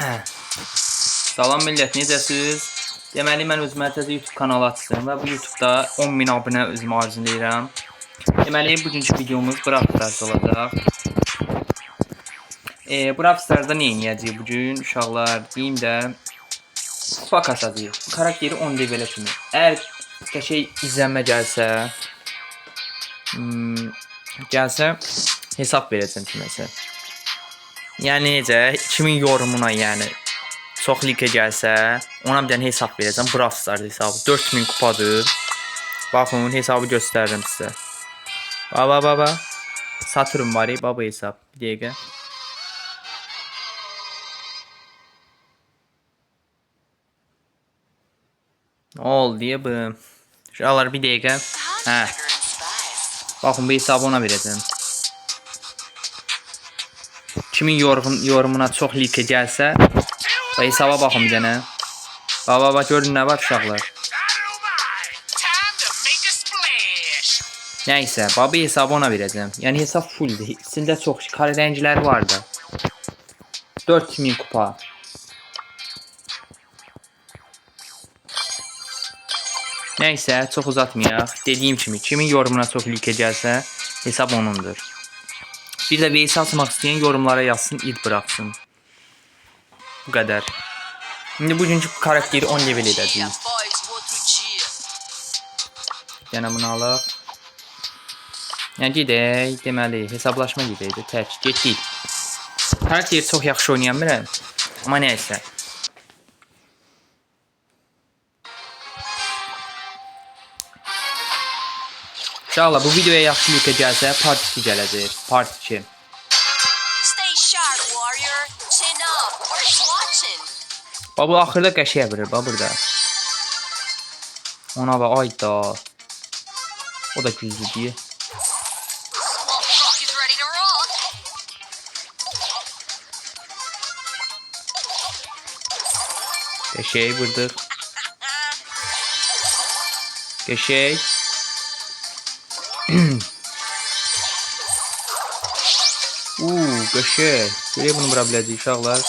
Salam millət, necəsiz? Deməli, mən özümə təzə YouTube kanalı açdım və bu YouTube'da 10.000 abunə özümə arzulayıram. Deməli, bugünkü videomuz Brawl Stars olacaq. Brawl Stars'da nə edəcəyik bugün? Uşaqlar, deyim də kupa kasacağıq. Bu karakteri 10 levelə kimi. Əgər qəşəng izlənmə gəlsə, hesab verəcəm kiməsə. Yəni necə? Kimin yorumuna yəni. Çox like gəlsə, ona bir dənə hesab verəcəm. Brawl Stars hesabı. 4000 kupadır. Baxın, hesabı göstərirəm sizə. Baba. Satürn var, baba hesab. Bir dəqiqə. Nə oldu deyə bu? Şuralar bir dəqiqə. Hə. Baxın, bu hesabı ona verəcəm. Kimin yorumuna çox like gəlsə, və hesaba baxın bir dənə. Baba, görün nə var uşaqlar. Nəysə, baba hesabı ona verəcəm. Yəni hesab fulldir. İçində çox kare rəngləri var da. 4000 kupa. Nəysə, çox uzatmayaq. Dediyim kimi, kimin yorumuna çox like gəlsə, hesab onundur. Bir də VS açmaq istəyən yorumlara yazsın, id bıraxsın. Bu qədər. İndi bugünkü karakteri 10 level edəcəyik. Yəni bunu alaq. Yəni gedək, deməli, hesablaşma gedəkdir, tək, getdik. Karakteri çox yaxşı oynayamırəm, amma nəysə. İnşallah bu videoya yaxşı like gəlsə, part 2 gələcək, part 2. Bu axırda qəşəyə verir, burada. Ona və ayda. O da güclüdür. Qəşəyi vurdıq. Qəşəy. Qəşəy. Görək bunu vura biləcək uşaqlar.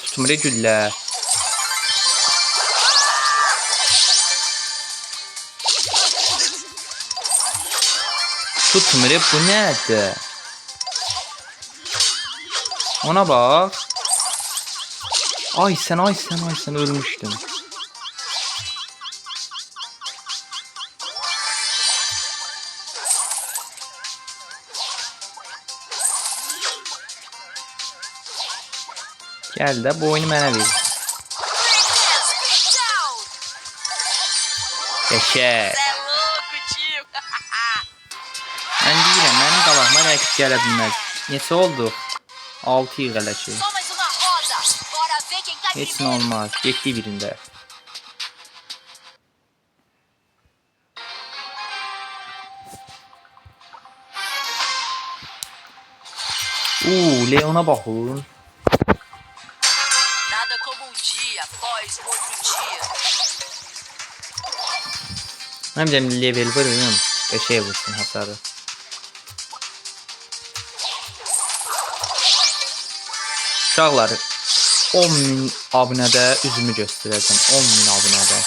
Tutmur güllə. Tutmur, bu nədir? Ona bax. Ay sən ölmüşdün. Gəl də bu oyunu mənə ver. Qəşəng. Mən deyirəm, mənim qabağıma rəqib gələ bilməz. Neçə oldu? 6 yığələ ki. Heç nə olmaz. 7 birində. Leon'a baxın. Mən bir level vururum. Qəşəy vursun hasarı. Uşaqlar, 10.000 abunədə üzümü göstərəcəm. 10.000 abunədə.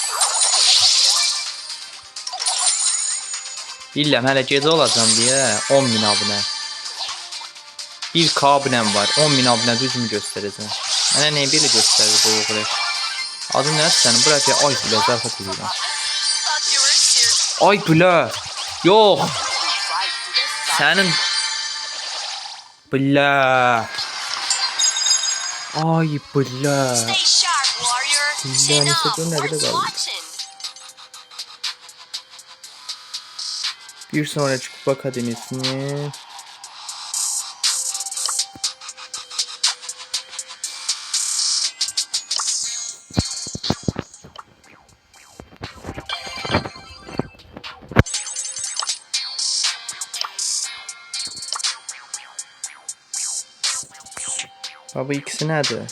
Bilirəm, hələ gecə olacam deyə 10.000 abunə. 1K abunəm var. 10.000 abunədə üzümü göstərəcəm. Mənə nəyə belə göstərir bu oğlu? Adın nədir sənin? Buraya ay bilə, zarfat edirəm. Ay bilə. Yox. Sənin. Bilə. Ay bilə. Bilə, nəsə gör nə qədər qaldı. Bir sonraki kupa akademiyesini. Baba ikisi nədir?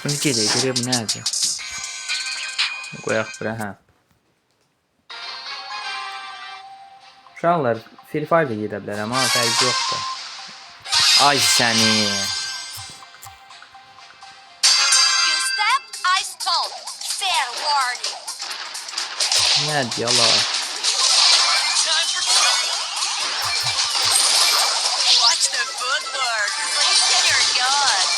Bunu gedək, görək bu nədir? Qoyaq bura, hə. Uşaqlar, Free Fire də gedə bilərəm, amma fərqi yoxdur. Ay səni. You step, I stop. Fair warning. Nədir yala? Time for trouble. Watch the footwork. Blink and you're gone.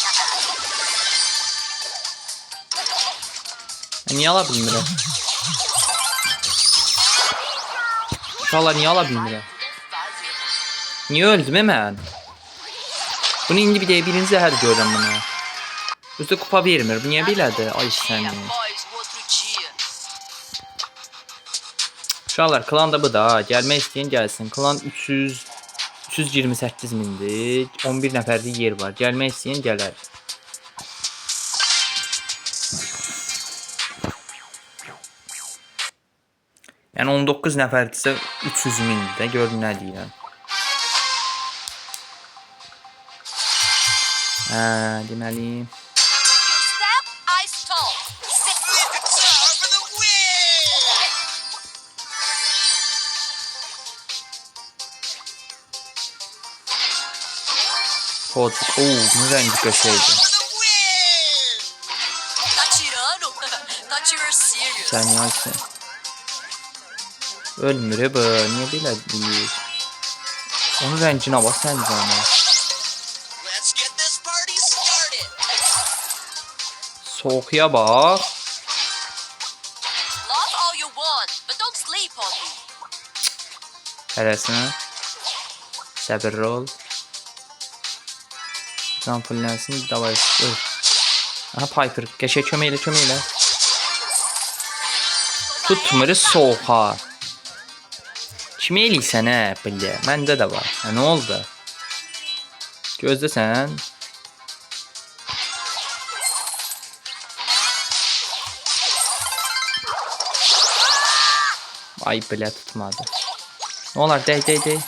Niyə ala bilmirəm? Uşaqlar niyə ala bilmirəm? Niyə öldüm mən? Bunu indi bir də birinci zəhər görürəm bunu. Özdə kupa vermir. Bu niyə belədir? Ay səni. Uşaqlar klan da bu da. Gəlmək istəyən gəlsin. Klan 328 mindir. 11 nəfərlik yer var. Gəlmək istəyən gələr. Yəni 19 nəfərdirsə 300 mindir də. Görün nə deyirəm. Deməli. You step, I stop. For the win. Poçuk. Bu rəng qəşəngdir. Tá tirando? Thought you were serious. Sən yaxşı. Ölmür bu. Niyə belə deyir? Onun rənginə bax sən canı. Let's get this party started. Soğuya bax. Love all you want, but don't sleep on me. Tələsmə. Səbirli ol. Can fullənsin. Davay. Öl. Aha Piper. Qəşəng kömək elə, kömək elə. Tutmur soğuğa. Kim eləyirsən hə belə? Məndə də var. Hə nə oldu? Gözlə sən. Ay belə tutmadı. Nə olar? Dəy.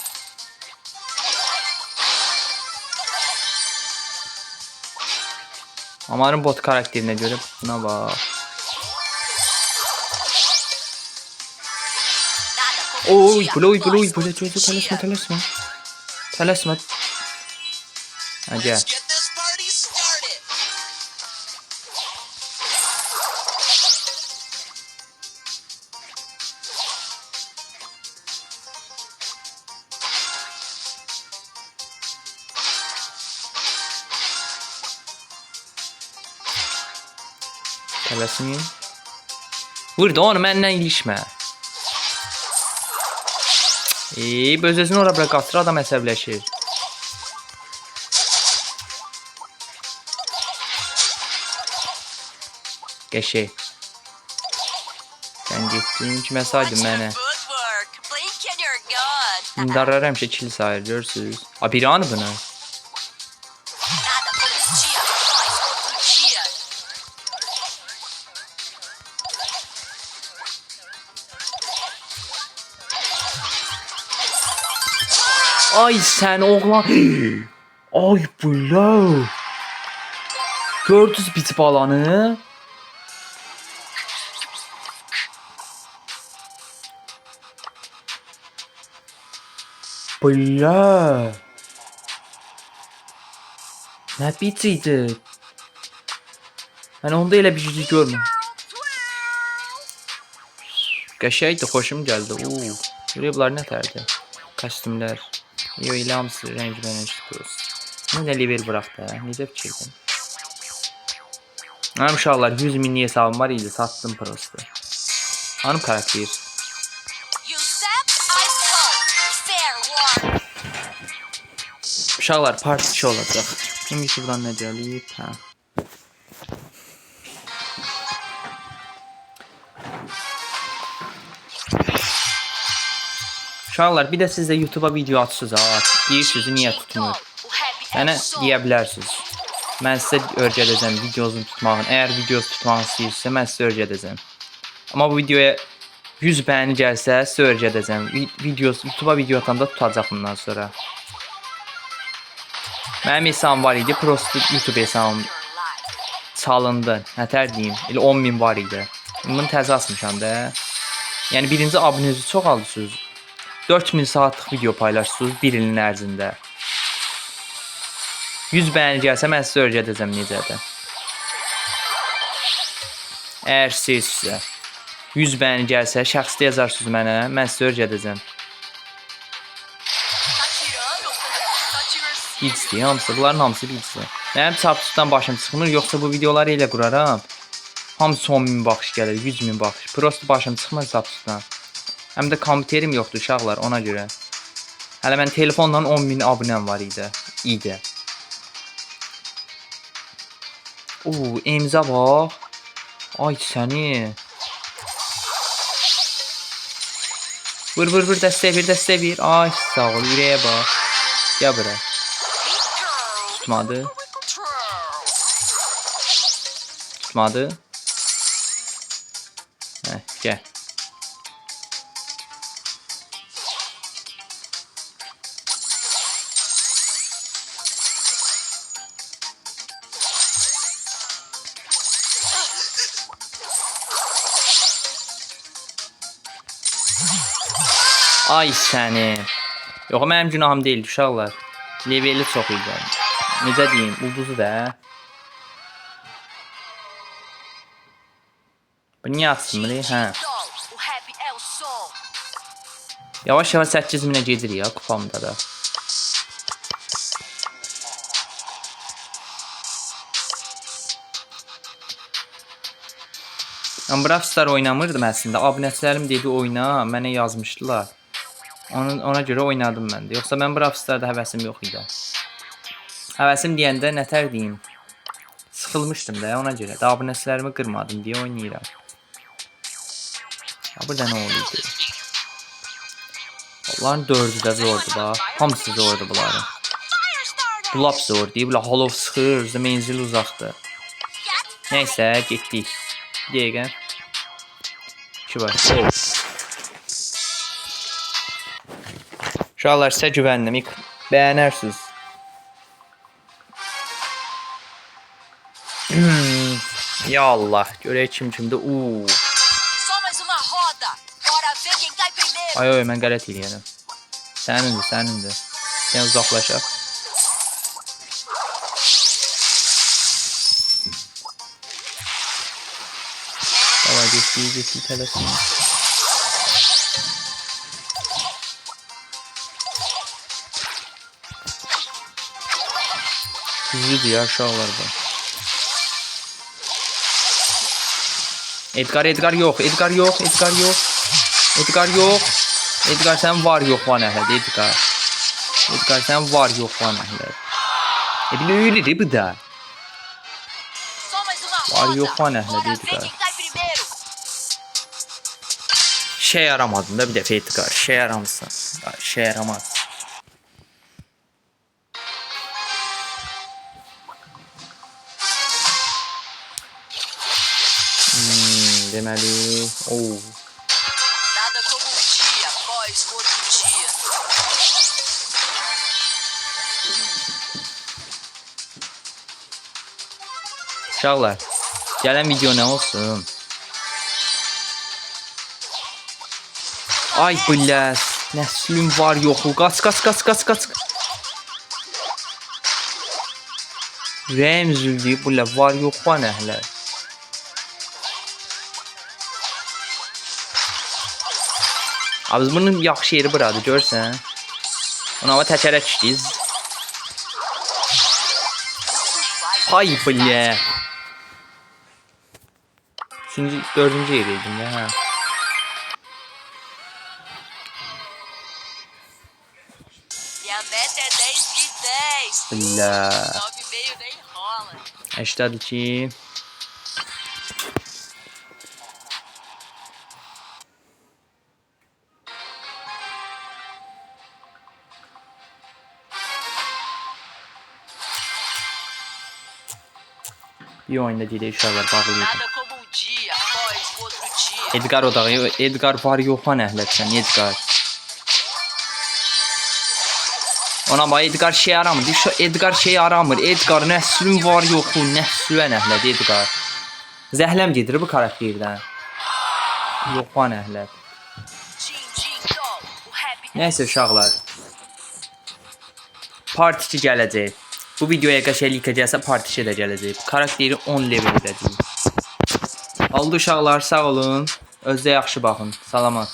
Amarın bot karakterinə görə buna bax. Oy, bloy, tələsmə. Tələsmə. Hə, gəl. Let's get this party started. Tələsməyim. Vurdu onu, mənlə ilişmə. Öz-özünü ora bırak, qatır adam əsəbləşir. Qəşəng. Sən getdin, kimə saydın mənə? Footwork. Blink and you're gone. İndarlar həmişə kill sayır, görürsünüz. A, biri anı bunu. Nada policia. Faz outro dia. Ay sən oğlan. Ay bula. Gördünüz bit balanı? Bula. Nə bitiydi? Mən onda elə bir şey görmürəm. Qəşəngdir, xoşum gəldi. Görüyor bunlar nə tərdi? Kostyumlar. Yo ile hamısı renk çıkıyoruz. Ne de level bıraktı ya. Necə fikirdim. Hanım uşaqlar 100 minlik hesabım var idi, sattım prosto. Hanım karakter. You step, I stop. Fair warning. Uşaqlar part 2 olacaq. Kim YouTube'dan nə gəlib? Hə. Uşaqlar bir də siz də YouTube'a video atsınız ha. Deyirsiniz niyə tutmur? Yəni deyə bilərsiniz. Mən sizə öyrədəcəm videosunu tutmağın. Əgər videosu tutmaq istəyirsə mən sizə öyrədəcəm. Amma bu videoya 100 bəyəni gəlsə sizə öyrədəcəm. YouTube'a video atanda tutacaq bundan sonra. Mənim hesabım var idi. Prosto YouTube hesabım çalındı. Nətər deyim? Elə 10.000 var idi. Bunu təzə açmışam da. Yəni birinci abunənizi çox aldınız. 4000 saatlıq video paylaşırsınız bir ilin ərzində. 100 bəyəni gəlsə mən sizə öyrədəcəm necədir. Əgər sizsə 100 bəyəni gəlsə şəxsdə yazarsınız mənə, mən sizə öyrədəcəm. Tá tirando? Tá tirando. Hiçdir, hamısı, bunların hamısı hiçdir. Mənim çapsızdan başım çıxmır, yoxsa bu videoları elə quraram. Hamısı 10.000 baxış gəlir, 100.000 baxış. Prosto başım çıxmır çapsızdan. Həm də kompüterim yoxdur uşaqlar, ona görə. Hələ mən telefonla 10.000 abunəm var idi. Oo, imza bax. Ay səni. Vur, dəstək bir. Ay, sağ ol, ürəyə bax. Gəl bura. Tutmadı. Tutmadı. Heh, gəl. Ay səni. Yox, mənim günahım deyil uşaqlar. Leveli çox idi. Necə deyim, ulduzu da. Bu niyə açmır? Hə. O rap é o som. Yavaş 8000-ə gedir ya kupamda da. Mən Brawl Stars oynamırdım əslində. Abunəçilərim dedi oyna, mənə yazmışdılar. Ona görə oynadım mən də. Yoxsa mən Brawl Starsda həvəsim yox idi. Həvəsim deyəndə nətər deyim? Sıxılmışdım da ona görə. Da abunəçilərimi qırmadım deyə oynayıram. Ha, burada nə oldu? Onların 4'ü də zordur da. Hamısı zordur bunların. Bu lap zor deyib. Hollow sıxır, menzil uzaqdır. Nəysə, getdik. Bir dəqiqə. Şu var. Uşaqlar sizə güvəndim. Bəyənərsiniz. Ya Allah. Görək kimdir. Só mais uma roda. Bora ver quem cai primeiro. Ay, mən qələt eləyərəm. Sənindir. Sən uzaqlaşaq. Davay, getdik tələsin. Düzdür ya uşaqlar bu. Edgar yox. Edgar sən var yox var nəhləd Edgar. Edgar sən var yox var nəhləd. Öyle bu da. Só mais uma Var roda. yox var nəhləd Bora ver Edgar. quem cai primeiro. Şey yaramadın da bir dəfə Edgar. Şey yaramısan. Şey yaramaz. Deməli, Nada como um dia após o outro dia. uşaqlar, gələn video nə olsun? Ay billəs, nəslim var yoxu, qaç. Rəyim züldü, billə var yox var nəhlə. Abi bunun yaxşı yeri buradır, görsən? Ona təkərə düşdüz. Ay billə. 4-cü yeriydim ya. Hə. Minha meta é 10 de 10. Billə. 9,5 nem rola. 82. Bir oyunda gedək uşaqlar bağlayırdım. Nada como um dia após o outro dia. Edgar odağı, Edgar var yox ha nəhlətsən, Edgar. Ona bax Edgar şey aramır. Edgar şey aramır. Edgar nəslin var yoxu, nəslüə nəhləd Edgar. Zəhləm gedir bu karakterdən. Yox ha nəhlət. Nəysə uşaqlar. Part 2 gələcək. Bu videoya qəşəng like gəlsə partişə də gələcək. Karakteri 10 level edəcəyik. Oldu uşaqlar, sağ olun. Özünüzə yaxşı baxın. Salamat.